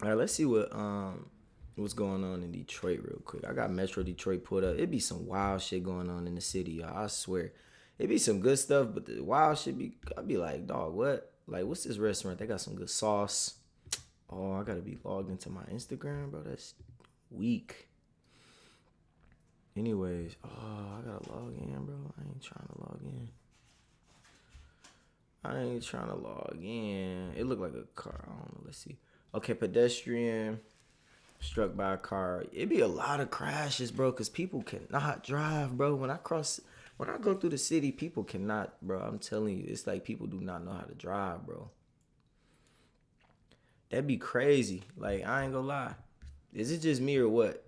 All right, let's see what's going on in Detroit real quick. I got Metro Detroit pulled up. It be some wild shit going on in the city, y'all. I swear. It be some good stuff, but the wild shit be I be like, dog, what? Like, what's this restaurant? They got some good sauce. Oh, I gotta be logged into my Instagram, bro. That's weak. Anyways, oh, I gotta log in, bro. I ain't trying to log in. I ain't trying to log in. It looked like a car. I don't know. Let's see. Okay, pedestrian struck by a car. It be a lot of crashes, bro, because people cannot drive, bro. When I go through the city, people cannot, bro. I'm telling you, it's like people do not know how to drive, bro. That'd be crazy. Like, I ain't gonna lie. Is it just me or what?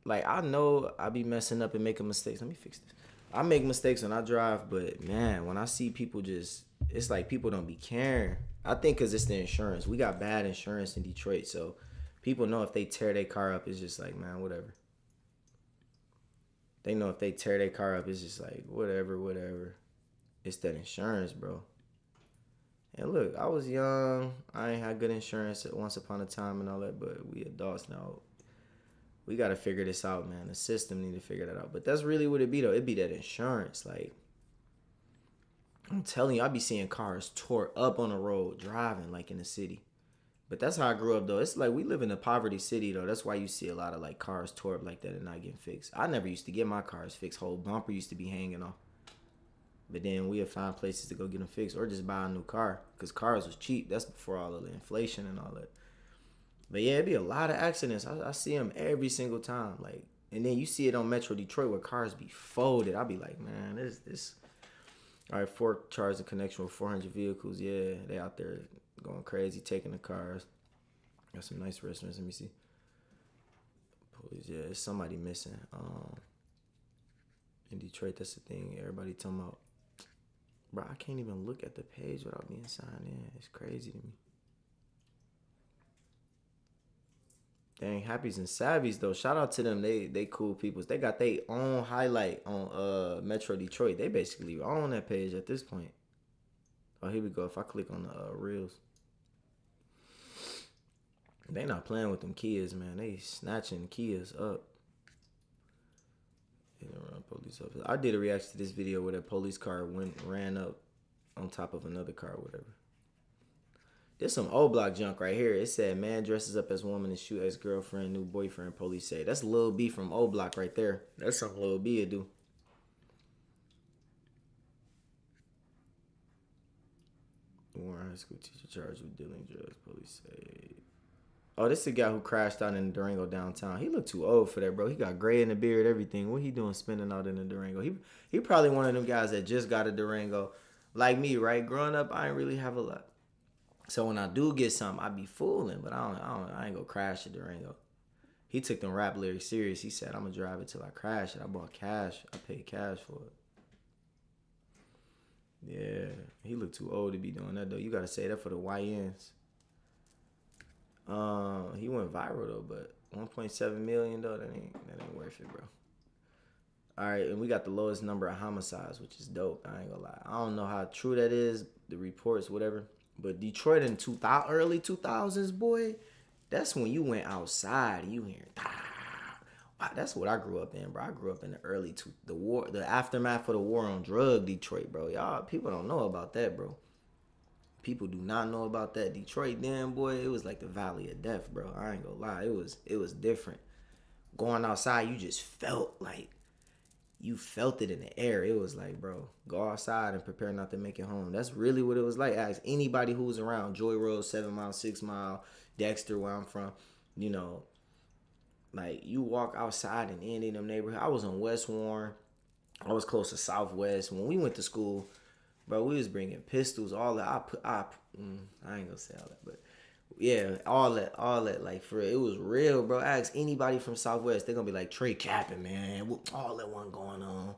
Like, I know I be messing up and making mistakes. Let me fix this. I make mistakes when I drive, but man, when I see people it's like people don't be caring. I think because it's the insurance. We got bad insurance in Detroit, so people know if they tear their car up, it's just like, man, whatever. They know if they tear their car up, it's just like, whatever, whatever. It's that insurance, bro. And look, I was young. I ain't had good insurance at once upon a time and all that, but we adults now. We gotta figure this out, man. The system need to figure that out. But that's really what it be though. It be that insurance. Like, I'm telling you, I be seeing cars tore up on the road driving like in the city. But that's how I grew up though. It's like we live in a poverty city though. That's why you see a lot of like cars tore up like that and not getting fixed. I never used to get my cars fixed. Whole bumper used to be hanging off. But then we would find places to go get them fixed or just buy a new car because cars was cheap. That's before all of the inflation and all that. But yeah, it'd be a lot of accidents. I see them every single time. Like, and then you see it on Metro Detroit where cars be folded. I be like, man, this. All right, Fort charged in connection with 400 vehicles. Yeah, they out there going crazy, taking the cars. Got some nice restaurants. Let me see. Police, yeah, there's somebody missing. In Detroit, that's the thing. Everybody talking about. Bro, I can't even look at the page without being signed in. It's crazy to me. Dang, Happies and Savvies though. Shout out to them. They cool peoples. They got their own highlight on Metro Detroit. They basically own that page at this point. Oh, here we go. If I click on the reels, they not playing with them kids, man. They snatching kids up. They don't run police officer. I did a reaction to this video where that police car ran up on top of another car, or whatever. There's some old block junk right here. It said, man dresses up as woman and shoot ex-girlfriend, new boyfriend, police say. That's Lil B from old block right there. That's something Lil B would do. Warren High School teacher charged with dealing drugs, police say. Oh, this is the guy who crashed out in the Durango downtown. He looked too old for that, bro. He got gray in the beard, everything. What he doing spinning out in the Durango? He probably one of them guys that just got a Durango. Like me, right? Growing up, I ain't really have a lot. So when I do get something, I be fooling, but I ain't gonna crash the Durango. He took them rap lyrics serious. He said, I'm gonna drive it till I crash it. I bought cash. I paid cash for it. Yeah, he looked too old to be doing that though. You gotta say that for the YNs. He went viral though, but 1.7 million though, that ain't worth it, bro. All right, and we got the lowest number of homicides, which is dope. I ain't gonna lie. I don't know how true that is. The reports, whatever. But Detroit in early 2000s, boy, that's when you went outside and you hear, wow, that's what I grew up in, bro. I grew up in the aftermath of the war on drug Detroit, bro. Y'all, people don't know about that, bro. People do not know about that. Detroit then, boy, it was like the valley of death, bro. I ain't gonna lie. It was different. Going outside, you just felt like you felt it in the air. It was like, bro, go outside and prepare not to make it home. That's really what it was like. Ask anybody who was around Joy Road, 7 Mile, 6 Mile, Dexter, where I'm from. You know, like you walk outside in any of them neighborhoods. I was on West Warren. I was close to Southwest. When we went to school, bro, we was bringing pistols, all that. I ain't gonna say all that, but yeah, all that, like for real, it was real, bro. Ask anybody from Southwest, they're gonna be like, Trey capping, man. All that one going on,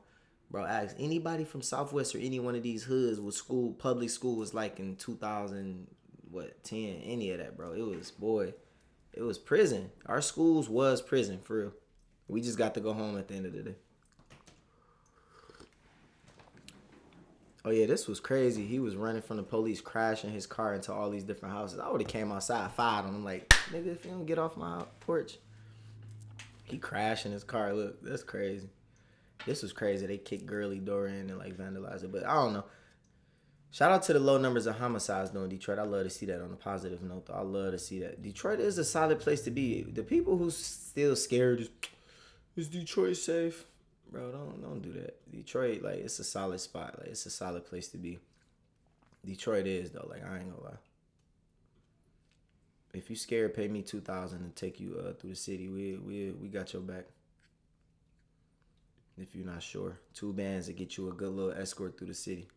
bro. Ask anybody from Southwest or any one of these hoods with public school was like in 2010, any of that, bro. It was prison. Our schools was prison for real. We just got to go home at the end of the day. Oh yeah, this was crazy. He was running from the police, crashing his car into all these different houses. I would have came outside, fired on him like, nigga, if you don't get off my porch. He crashed in his car. Look, that's crazy. This was crazy. They kicked Gurley door in and like vandalized it. But I don't know. Shout out to the low numbers of homicides though in Detroit. I love to see that on a positive note though. I love to see that. Detroit is a solid place to be. The people who still scared is Detroit safe? Bro, don't do that. Detroit, like, it's a solid spot. Like, it's a solid place to be. Detroit is though. Like, I ain't gonna lie. If you scared, pay me $2,000 and take you through the city. We got your back. If you're not sure, 2 bands to get you a good little escort through the city.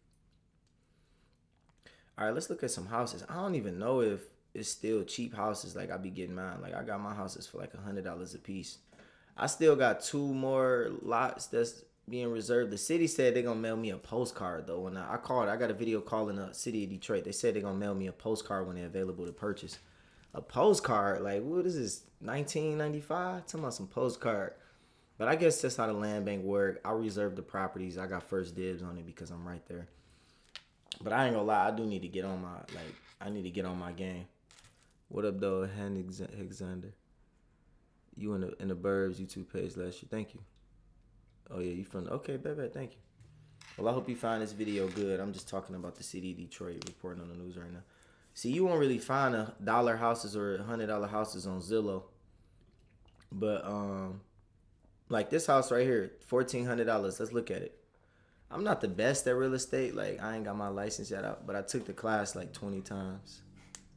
All right, let's look at some houses. I don't even know if it's still cheap houses. Like I be getting mine. Like I got my houses for like $100 a piece. I still got 2 more lots that's being reserved. The city said they're gonna mail me a postcard though. When I called, I got a video calling the city of Detroit. They said they're gonna mail me a postcard when they're available to purchase. A postcard, like what is this? 1995? Talking about some postcard. But I guess that's how the land bank work. I reserved the properties. I got first dibs on it because I'm right there. But I ain't gonna lie, I do need to get on my I need to get on my game. What up though, Alexander? You in the Burbs YouTube page last year. Thank you. Oh yeah, you from okay, baby, thank you. Well, I hope you find this video good. I'm just talking about the city of Detroit reporting on the news right now. See, you won't really find $1 houses or $100 houses on Zillow. But like this house right here, $1,400. Let's look at it. I'm not the best at real estate. Like I ain't got my license yet out, but I took the class like 20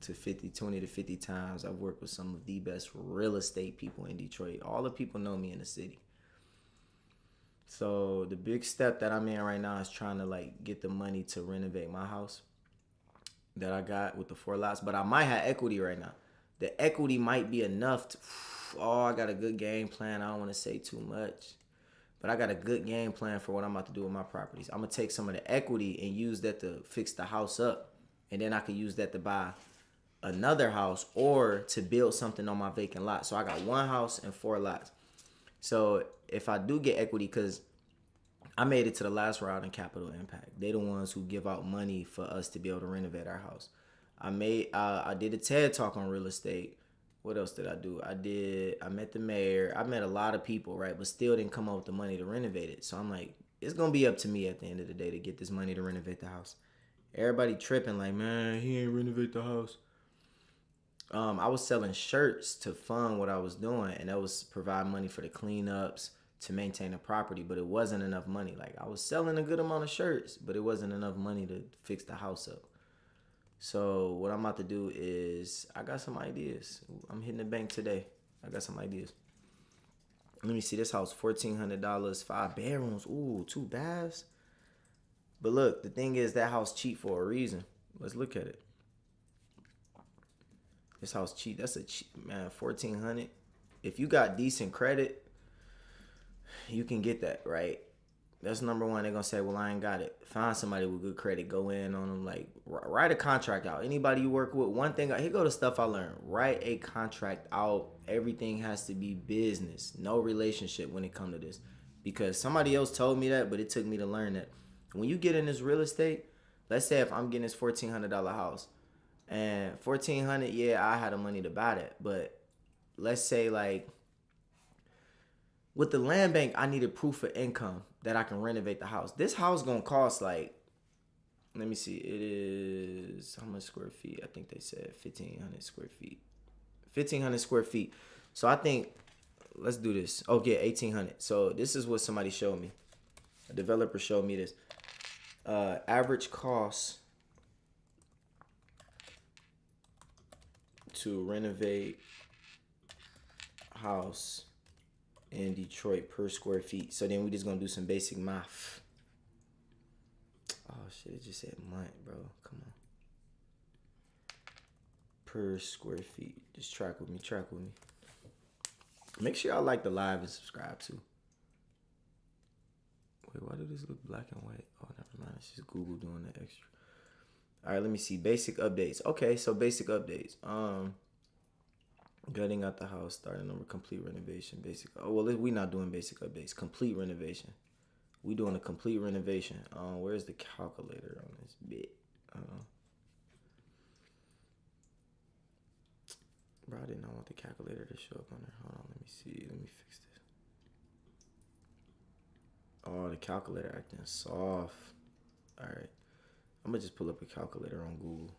to 50 times. I've worked with some of the best real estate people in Detroit. All the people know me in the city. So the big step that I'm in right now is trying to like get the money to renovate my house that I got with the 4 lots. But I might have equity right now. The equity might be enough to, I got a good game plan. I don't want to say too much. But I got a good game plan for what I'm about to do with my properties. I'm going to take some of the equity and use that to fix the house up. And then I could use that to buy another house or to build something on my vacant lot. So I got 1 house and 4 lots. So if I do get equity, because I made it to the last round in Capital Impact. They the ones who give out money for us to be able to renovate our house. I did a TED Talk on real estate. What else did I do? I met the mayor. I met a lot of people, right? But still didn't come up with the money to renovate it. So I'm like, it's going to be up to me at the end of the day to get this money to renovate the house. Everybody tripping like, man, he ain't renovate the house. I was selling shirts to fund what I was doing. And that was provide money for the cleanups, to maintain the property. But it wasn't enough money. Like I was selling a good amount of shirts, but it wasn't enough money to fix the house up. So what I'm about to do is I got some ideas. I'm hitting the bank today. I got some ideas. Let me see this house, $1,400, 5 bedrooms. Ooh, 2 baths. But look, the thing is that house cheap for a reason. Let's look at it. This house cheap. That's a cheap, man, $1,400. If you got decent credit, you can get that, right? That's number one. They're going to say, well, I ain't got it. Find somebody with good credit. Go in on them. Like, write a contract out. Anybody you work with, one thing, here go the stuff I learned. Write a contract out. Everything has to be business. No relationship when it comes to this. Because somebody else told me that, but it took me to learn that. When you get in this real estate, let's say if I'm getting this $1,400 house. And $1,400, yeah, I had the money to buy that. But let's say, like, with the land bank, I needed proof of income that I can renovate the house. This house gonna cost like, let me see, it is, how much square feet? I think they said 1,500 square feet. 1,500 square feet. So I think, let's do this. Oh yeah, 1,800. So this is what somebody showed me. A developer showed me this. Average cost to renovate house in Detroit per square feet. So then we just gonna do some basic math. Oh shit, it just said month, bro. Come on. Per square feet. Just track with me. Make sure y'all like the live and subscribe too. Wait, why did this look black and white? Oh, never mind. It's just Google doing the extra. All right, let me see. Basic updates. Okay, so basic updates. Gutting out the house, starting over, complete renovation, basic. Oh, well, we're not doing basic updates. Complete renovation. We doing a complete renovation. Where's the calculator on this bit? Bro, I did not want the calculator to show up on there. Hold on, let me see. Let me fix this. Oh, the calculator acting soft. All right, I'm gonna just pull up a calculator on Google.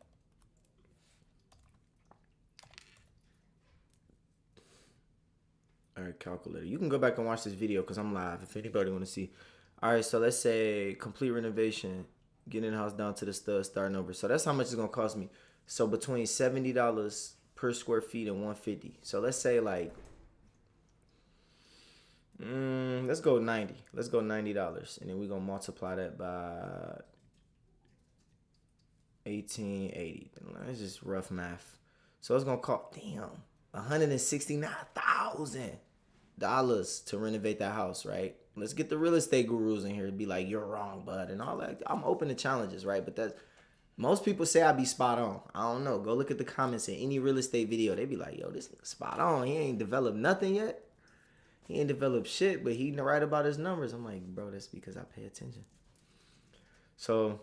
All right, calculator. You can go back and watch this video because I'm live if anybody want to see. All right, so let's say complete renovation, getting the house down to the stud, starting over. So that's how much it's going to cost me. So between $70 per square feet and $150. So let's say like, let's go 90. Let's go $90. And then we're going to multiply that by 1880. That's just rough math. So it's going to cost, damn, $169,000 to renovate that house, right? Let's get the real estate gurus in here to be like, you're wrong, bud, and all that. I'm open to challenges, right? But that's, most people say I be spot on. I don't know. Go look at the comments in any real estate video. They be like, yo, this nigga spot on. He ain't developed nothing yet. He ain't developed shit, but he right about his numbers. I'm like, bro, that's because I pay attention. So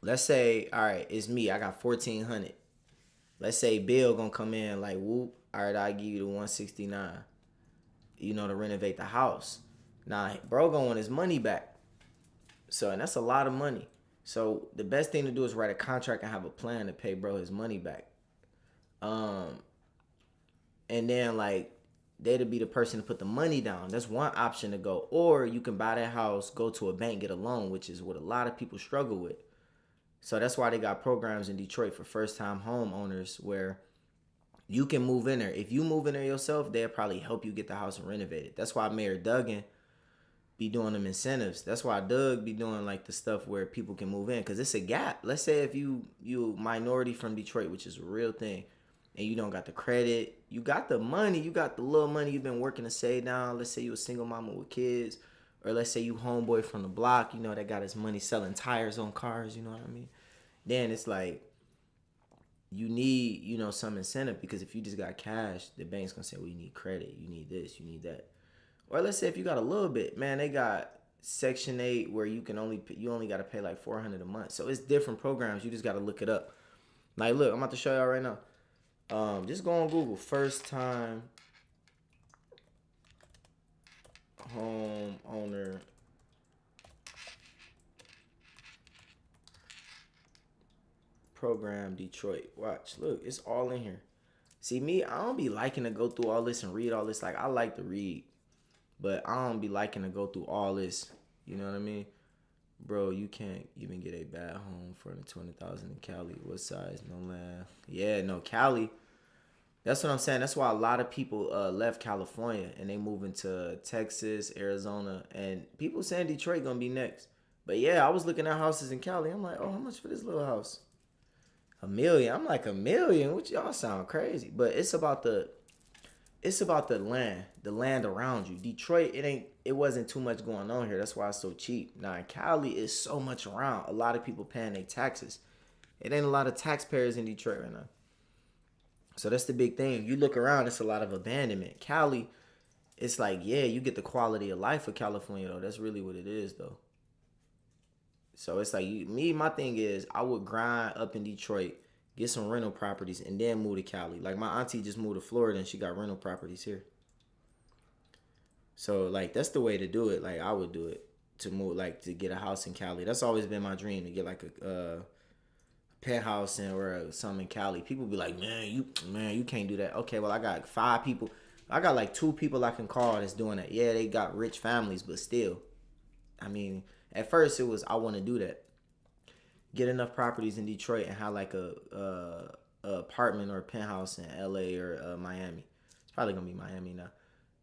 let's say, all right, it's me. I got 1,400. Let's say Bill gonna come in like, whoop, all right, I give you the 169, to renovate the house. Now, bro gonna want his money back. So, and that's a lot of money. So, the best thing to do is write a contract and have a plan to pay bro his money back. And then, like, they'd be the person to put the money down. That's one option to go. Or you can buy that house, go to a bank, get a loan, which is what a lot of people struggle with. So, that's why they got programs in Detroit for first-time homeowners where you can move in there. If you move in there yourself, they'll probably help you get the house renovated. That's why Mayor Duggan be doing them incentives. That's why Doug be doing like the stuff where people can move in, because it's a gap. Let's say if you minority from Detroit, which is a real thing, and you don't got the credit, you got the money, you got the little money you've been working to save down. Let's say you a single mama with kids, or let's say you homeboy from the block, that got his money selling tires on cars, you know what I mean? Then it's like you need, some incentive, because if you just got cash, the bank's gonna say, well, you need credit, you need this, you need that. Or let's say if you got a little bit, man, they got Section 8 where you only got to pay like $400 a month. So it's different programs. You just got to look it up. Like, look, I'm about to show y'all right now. Just go on Google. First time homeowner program Detroit. Watch. Look, it's all in here. See, me, I don't be liking to go through all this and read all this. Like, I like to read. But I don't be liking to go through all this. You know what I mean? Bro, you can't even get a bad home for the $20,000 in Cali. What size? No land. Yeah, no, Cali. That's what I'm saying. That's why a lot of people left California and they move into Texas, Arizona, and people saying Detroit gonna be next. But yeah, I was looking at houses in Cali. I'm like, oh, how much for this little house? $1 million. I'm like, $1 million. Which y'all sound crazy. But it's about the land around you. Detroit, it wasn't too much going on here. That's why it's so cheap. Now in Cali, is so much around. A lot of people paying their taxes. It ain't a lot of taxpayers in Detroit right now. So that's the big thing. You look around, it's a lot of abandonment. Cali, it's like, yeah, you get the quality of life of California though. That's really what it is though. So it's like, my thing is, I would grind up in Detroit, get some rental properties, and then move to Cali. Like, my auntie just moved to Florida, and she got rental properties here. So, like, that's the way to do it. Like, I would do it to move, like, to get a house in Cali. That's always been my dream, to get, like, a penthouse or something in Cali. People be like, man, you can't do that. Okay, well, I got 5 people. I got, like, 2 people I can call that's doing that. Yeah, they got rich families, but still. I mean, at first, it was, I want to do that. Get enough properties in Detroit and have like a apartment or a penthouse in LA or Miami. It's probably gonna be Miami now.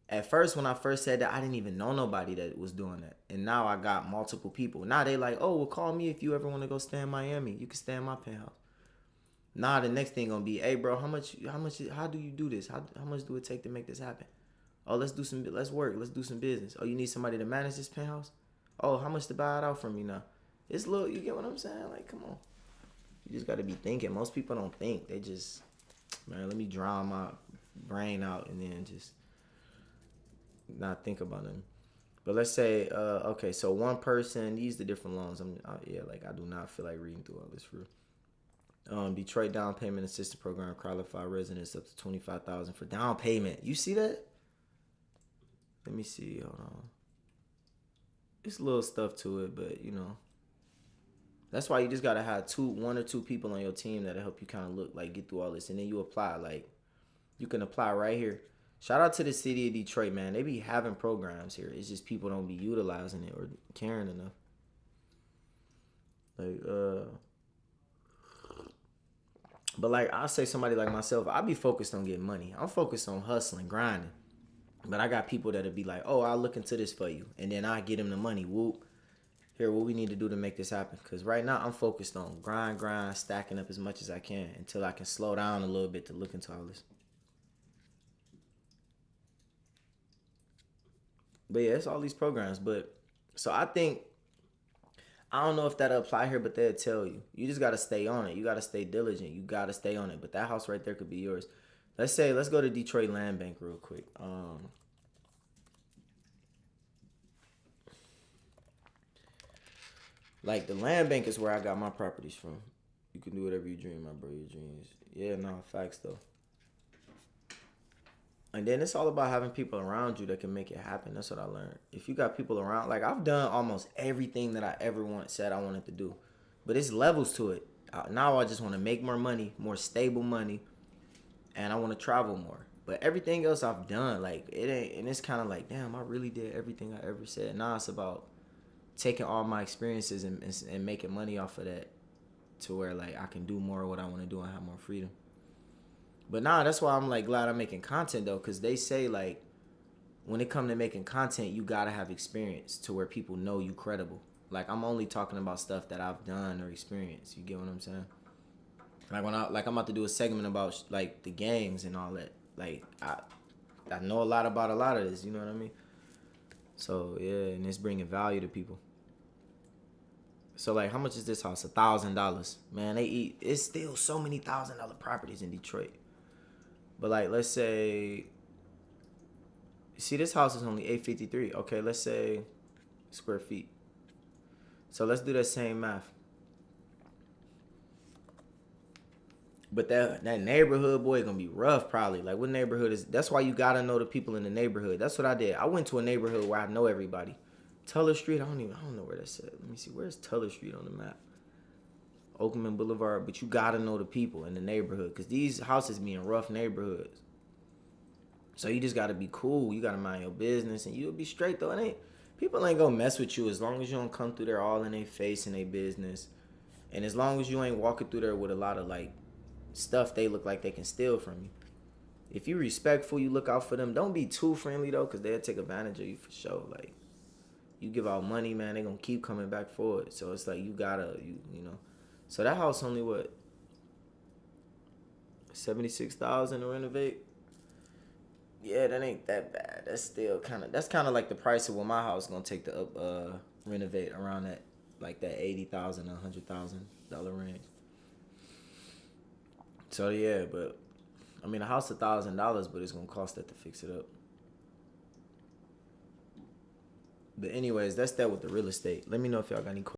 At first, when I first said that, I didn't even know nobody that was doing that, and now I got multiple people. Now they like, oh, well, call me if you ever want to go stay in Miami. You can stay in my penthouse. Now the next thing gonna be, hey, bro, how do you do this? How much do it take to make this happen? Oh, let's work. Let's do some business. Oh, you need somebody to manage this penthouse? Oh, how much to buy it out from you now? It's little, you get what I'm saying? Like, come on. You just got to be thinking. Most people don't think. They just, man, let me drown my brain out and then just not think about them. But let's say, okay, so one person, these the different loans. Yeah, like I do not feel like reading through all this for real. Detroit down payment assistance program qualify residents up to 25,000 for down payment. You see that? Let me see. Hold on. It's little stuff to it, but you know, that's why you just gotta have one or two people on your team that'll help you kind of look like get through all this, and then you apply. Like you can apply right here. Shout out to the city of Detroit, man. They be having programs here. It's just people don't be utilizing it or caring enough. Like but like I'll say somebody like myself, I be focused on getting money. I'm focused on hustling, grinding. But I got people that'll be like, oh, I'll look into this for you. And then I get them the money. Whoop. Here, what we need to do to make this happen. Because right now I'm focused on grind, stacking up as much as I can until I can slow down a little bit to look into all this. But yeah, it's all these programs. But so I think, I don't know if that'll apply here, but they'll tell you. You just got to stay on it. You got to stay diligent. You got to stay on it. But that house right there could be yours. Let's go to Detroit Land Bank real quick. Like the land bank is where I got my properties from. You can do whatever you dream, my bro. Your dreams. Yeah, no, facts though. And then it's all about having people around you that can make it happen. That's what I learned. If you got people around, like I've done almost everything that I ever said I wanted to do, but it's levels to it. Now I just want to make more money, more stable money, and I want to travel more. But everything else I've done, like it ain't, and it's kind of like, damn, I really did everything I ever said. Now it's about taking all my experiences and making money off of that to where like I can do more of what I want to do and have more freedom. But nah, that's why I'm like glad I'm making content though, because they say like when it come to making content, you gotta have experience to where people know you credible. Like I'm only talking about stuff that I've done or experienced. You get what I'm saying? Like I'm about to do a segment about like the gangs and all that. Like I know a lot about a lot of this. You know what I mean? So yeah, and it's bringing value to people. So like, how much is this house? $1,000. Man, they eat. It's still so many $1,000 properties in Detroit. But like, let's say, see, this house is only 853. Okay, let's say square feet. So let's do that same math. But that neighborhood, boy, gonna be rough probably. Like what neighborhood is? That's why you gotta know the people in the neighborhood. That's what I did. I went to a neighborhood where I know everybody. Teller Street, I don't know where that's at. Let me see. Where's Teller Street on the map? Oakman Boulevard. But you gotta know the people in the neighborhood because these houses be in rough neighborhoods. So you just gotta be cool. You gotta mind your business and you'll be straight though. People ain't gonna mess with you as long as you don't come through there all in their face and their business. And as long as you ain't walking through there with a lot of like stuff they look like they can steal from you. If you respectful, you look out for them. Don't be too friendly though, cause they'll take advantage of you for sure. Like you give out money, man, they gonna keep coming back for it. So it's like you gotta, you know. So that house only what, 76,000 to renovate. Yeah, that ain't that bad. That's still that's kind of like the price of what my house gonna take to renovate around that, like that $80,000, $100,000 range. So yeah, but I mean a house $1,000, but it's gonna cost that to fix it up. But anyways, that's that with the real estate. Let me know if y'all got any questions.